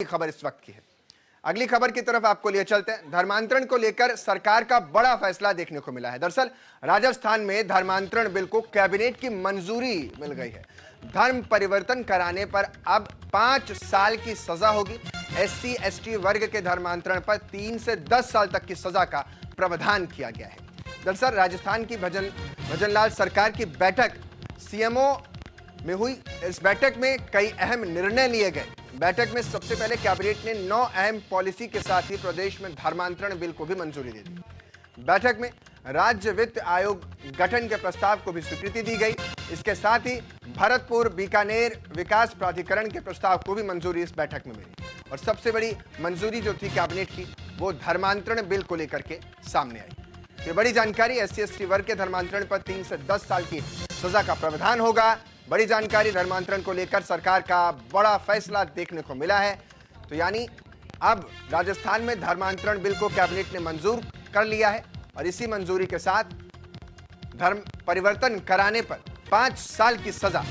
खबर इस वक्त की है। अगली खबर की तरफ आपको लिए चलते हैं। धर्मांतरण को लेकर सरकार का बड़ा फैसला देखने को मिला है। दरअसल राजस्थान में धर्मांतरण बिल को कैबिनेट की मंजूरी मिल गई है। धर्म परिवर्तन कराने पर अब 5 साल की सजा होगी। एससी एसटी वर्ग के धर्मांतरण पर 3 से 10 साल तक की सजा का प्रावधान किया गया है। दरअसल राजस्थान की भजनलाल सरकार की बैठक सीएमओ में हुई। इस बैठक में कई अहम निर्णय लिए गए। बैठक में सबसे पहले कैबिनेट ने 9 अहम पॉलिसी के साथ ही प्रदेश में धर्मांतरण बिल को भी मंजूरी दे दी। बैठक में राज्य वित्त आयोग गठन के प्रस्ताव को भी स्वीकृति दी गई। इसके साथ ही भरतपुर बीकानेर विकास प्राधिकरण के प्रस्ताव को भी मंजूरी इस बैठक में मिली। और सबसे बड़ी मंजूरी जो थी कैबिनेट की, वो धर्मांतरण बिल को लेकर के सामने आई। ये बड़ी जानकारी, एससी एसटी वर्ग के धर्मांतरण पर 3 से 10 साल की सजा का प्रावधान होगा। बड़ी जानकारी, धर्मांतरण को लेकर सरकार का बड़ा फैसला देखने को मिला है। तो यानी अब राजस्थान में धर्मांतरण बिल को कैबिनेट ने मंजूर कर लिया है और इसी मंजूरी के साथ धर्म परिवर्तन कराने पर 5 साल की सजा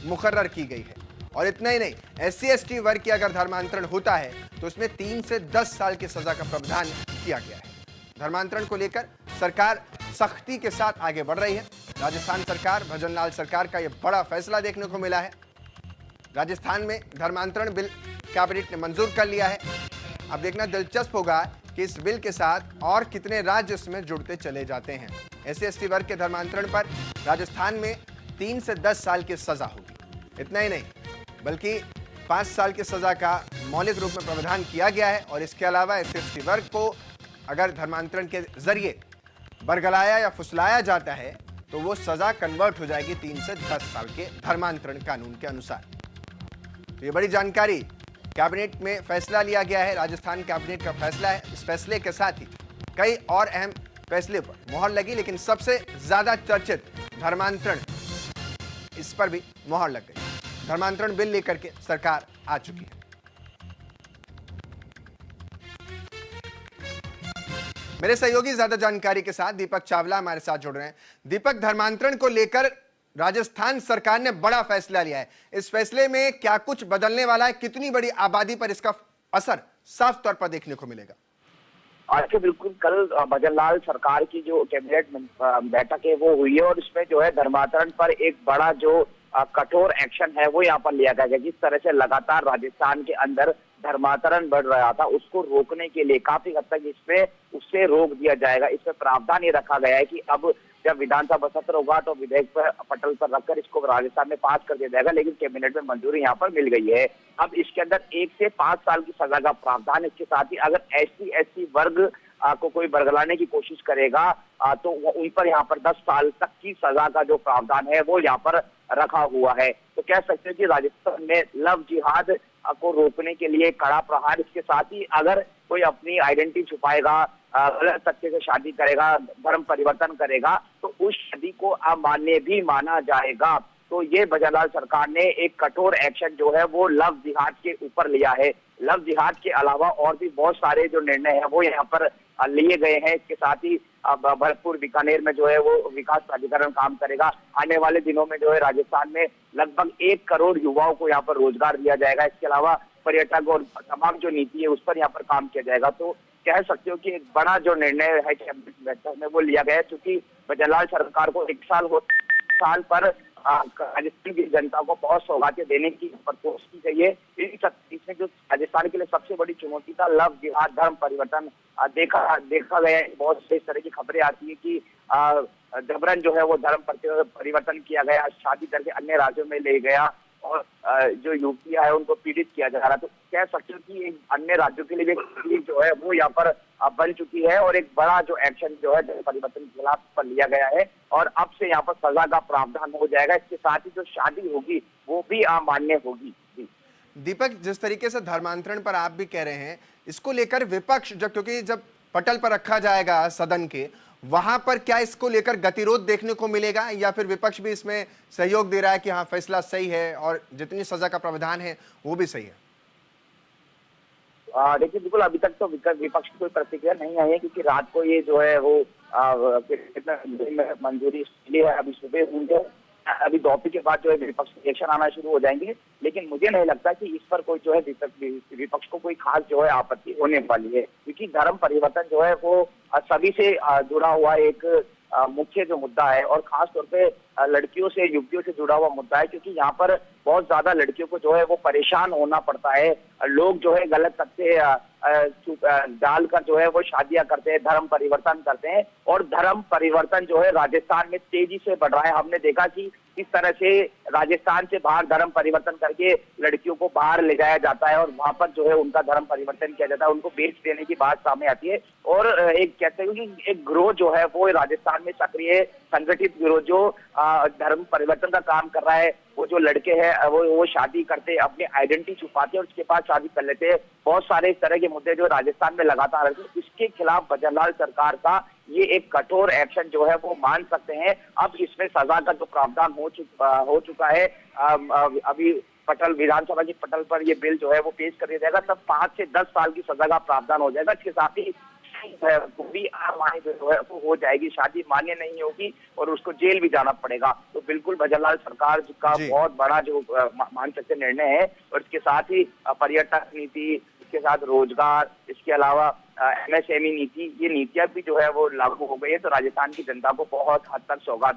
मुकर्रर की गई है। और इतना ही नहीं, एससी एसटी वर्ग की अगर धर्मांतरण होता है तो उसमें 3 से 10 साल की सजा का प्रावधान किया गया है। धर्मांतरण को लेकर सरकार सख्ती के साथ आगे बढ़ रही है। राजस्थान सरकार, भजनलाल सरकार का यह बड़ा फैसला देखने को मिला है। राजस्थान में धर्मांतरण बिल कैबिनेट ने मंजूर कर लिया है। अब देखना दिलचस्प होगा कि इस बिल के साथ और कितने राज्य इसमें जुड़ते चले जाते हैं। एससी एसटी वर्ग के धर्मांतरण पर राजस्थान में 3 से 10 साल की सजा होगी। इतना ही नहीं, बल्कि 5 साल की सजा का मौलिक रूप में प्रावधान किया गया है। और इसके अलावा एससी एसटी वर्ग को अगर धर्मांतरण के जरिए बरगलाया या फुसलाया जाता है तो वो सजा कन्वर्ट हो जाएगी 3 से 10 साल के धर्मांतरण कानून के अनुसार। तो ये बड़ी जानकारी, कैबिनेट में फैसला लिया गया है। राजस्थान कैबिनेट का फैसला है। इस फैसले के साथ ही कई और अहम फैसले पर मोहर लगी, लेकिन सबसे ज्यादा चर्चित धर्मांतरण, इस पर भी मोहर लग गई। धर्मांतरण बिल लेकर के सरकार आ चुकी है। मेरे सहयोगी ज्यादा जानकारी के साथ दीपक चावला हमारे साथ जुड़ रहे हैं। दीपक, धर्मांतरण को लेकर राजस्थान सरकार ने बड़ा फैसला लिया है। इस फैसले में क्या कुछ बदलने वाला है? कितनी बड़ी आबादी पर इसका असर साफ तौर पर देखने को मिलेगा? आज बिल्कुल कल भजनलाल सरकार की जो कैबिनेट बैठक है वो हुई है और इसमें जो है धर्मांतरण पर एक बड़ा जो कठोर एक्शन है वो यहाँ पर लिया गया है। जिस तरह से लगातार राजस्थान के अंदर धर्मांतरण बढ़ रहा था, उसको रोकने के लिए काफी हद तक इसमें उससे रोक दिया जाएगा। इसमें प्रावधान ये रखा गया है कि अब जब विधानसभा सत्र होगा तो विधेयक पर पटल पर रखकर इसको राजस्थान में पास कर दिया जाएगा। लेकिन कैबिनेट में मंजूरी यहाँ पर मिल गई है। अब इसके अंदर 1 से 5 साल की सजा का प्रावधान। इसके साथ ही अगर एससी एसटी वर्ग को कोई बरगलाने की कोशिश करेगा तो उन पर यहाँ पर 10 साल तक की सजा का जो प्रावधान है वो यहाँ पर रखा हुआ है। तो कह सकते हैं कि राजस्थान में लव जिहाद को रोकने के लिए कड़ा प्रहार। इसके साथ ही अगर कोई अपनी आइडेंटिटी छुपाएगा, गलत तथ्य से शादी करेगा, धर्म परिवर्तन करेगा, तो उस शादी को अमान्य भी माना जाएगा। तो ये भजनलाल सरकार ने एक कठोर एक्शन जो है वो लव जिहाद के ऊपर लिया है। लव जिहाद के अलावा और भी बहुत सारे जो निर्णय है वो यहाँ पर लिए गए हैं। इसके साथ ही भरतपुर बीकानेर में जो है वो विकास प्राधिकरण काम करेगा। आने वाले दिनों में जो है राजस्थान में लगभग 1 करोड़ युवाओं को यहाँ पर रोजगार दिया जाएगा। इसके अलावा पर्यटक और तमाम जो नीति है उस पर यहाँ पर काम किया जाएगा। तो कह सकते हो कि एक बड़ा जो निर्णय है कैबिनेट बैठक में वो लिया गया है, क्योंकि भजनलाल सरकार को 1 साल पर राजस्थान की जनता को बहुत सौगातें देने की कोशिश की गई है। इसमें जो राजस्थान के लिए सबसे बड़ी चुनौती था लव जिहाद धर्म परिवर्तन, देखा गया है। बहुत से इस तरह की खबरें आती है कि जबरन जो है वो धर्म परिवर्तन किया गया, शादी करके अन्य राज्यों में ले गया और जो युवतियां है उनको पीड़ित किया जा रहा। तो कह सकते हो कि एक अन्य राज्यों के लिए भी जो है वो यहाँ पर बन चुकी है और एक बड़ा जो एक्शन जो है धर्म परिवर्तन के खिलाफ पर लिया गया है और अब से यहाँ पर सजा का प्रावधान हो जाएगा। इसके साथ ही जो शादी होगी वो भी अमान्य होगी। दीपक, जिस तरीके से धर्मांतरण पर आप भी कह रहे हैं, इसको लेकर विपक्ष क्योंकि जब पटल पर रखा जाएगा सदन के, वहां पर क्या इसको लेकर गतिरोध देखने को मिलेगा या फिर विपक्ष भी इसमें सहयोग दे रहा है कि हाँ फैसला सही है और जितनी सजा का प्रावधान है वो भी सही है? देखिए, बिल्कुल अभी तक तो विपक्ष की कोई प्रतिक्रिया नहीं आई है, क्योंकि रात को ये जो है वो मंजूरी मिली है। अभी सुबह हुई है अभी दोपहर के बाद जो है विपक्ष के रिएक्शन आना शुरू हो जाएंगे, लेकिन मुझे नहीं लगता कि इस पर कोई जो है विपक्ष को कोई खास जो है आपत्ति होने वाली है, क्योंकि धर्म परिवर्तन जो है वो सभी से जुड़ा हुआ एक मुख्य जो मुद्दा है, और खास तौर पे लड़कियों से, युवतियों से जुड़ा हुआ मुद्दा है, क्योंकि यहाँ पर बहुत ज्यादा लड़कियों को जो है वो परेशान होना पड़ता है। लोग जो है गलत तथ्य डालकर जो है वो शादियां करते हैं, धर्म परिवर्तन करते हैं, और धर्म परिवर्तन जो है राजस्थान में तेजी से बढ़ रहा है। हमने देखा कि किस तरह से राजस्थान से बाहर धर्म परिवर्तन करके लड़कियों को बाहर ले जाया जाता है और वहां पर जो है उनका धर्म परिवर्तन किया जाता है, उनको बेच देने की बात सामने आती है। और एक कहते हैं कि एक गिरोह जो है वो राजस्थान में सक्रिय संगठित गिरोह जो धर्म परिवर्तन का काम कर रहा है। वो जो लड़के हैं वो शादी करते, अपनी आइडेंटिटी छुपाते और उसके बाद शादी कर लेते हैं। बहुत सारे इस तरह के मुद्दे जो राजस्थान में लगातार रहते हैं, इसके खिलाफ भजनलाल सरकार का ये एक कठोर एक्शन जो है वो मान सकते हैं। अब इसमें सजा का जो प्रावधान हो चुका है, अभी पटल विधानसभा की पटल पर ये बिल जो है वो पेश कर दिया जाएगा, तब 5 से 10 साल की सजा का प्रावधान हो जाएगा। इसके साथ ही पूरी आम जो है वो हो जाएगी, शादी मान्य नहीं होगी और उसको जेल भी जाना पड़ेगा। तो बिल्कुल भजनलाल सरकार का बहुत बड़ा जो मान सकते निर्णय है। और इसके साथ ही पर्यटक नीति, इसके साथ रोजगार, इसके अलावा एमएसएमई नीति, ये नीतियां भी जो है वो लागू हो गई है। तो राजस्थान की जनता को बहुत हद तक सौगात